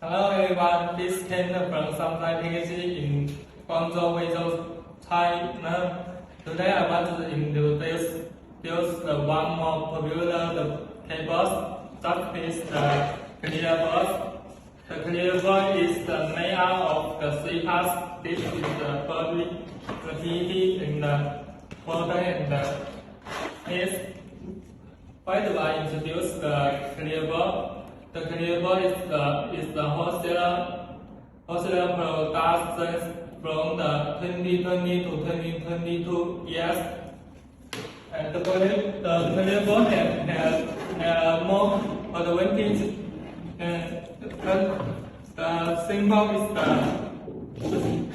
Hello everyone, this is Ken from Sunshine PhD in Guangzhou, Wenzhou, China. Today I want to introduce one more popular cables. That is the clear board. The clear board is the made out of the three parts. This is the body, the PET, and the bottom and the case. Why do I introduce the clear board? The clear board is the wholesale production from the 2020 to 2022 years. And the clear board has more advantage. The symbol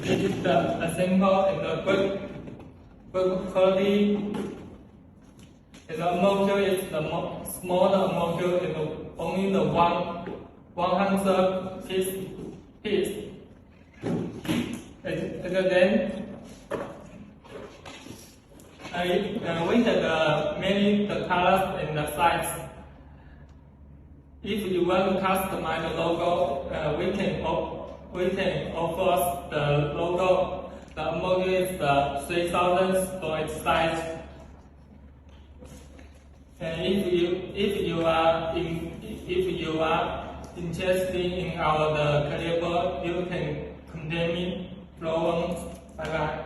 is the symbol and the good quality. And the module is the smaller module and only the 100 piece. And then we have many colors and the size. If you want to customize the logo, we can offer the logo. The module is the 3000 for its size. And if you are interested in our clear board, you can contact me. Bye bye.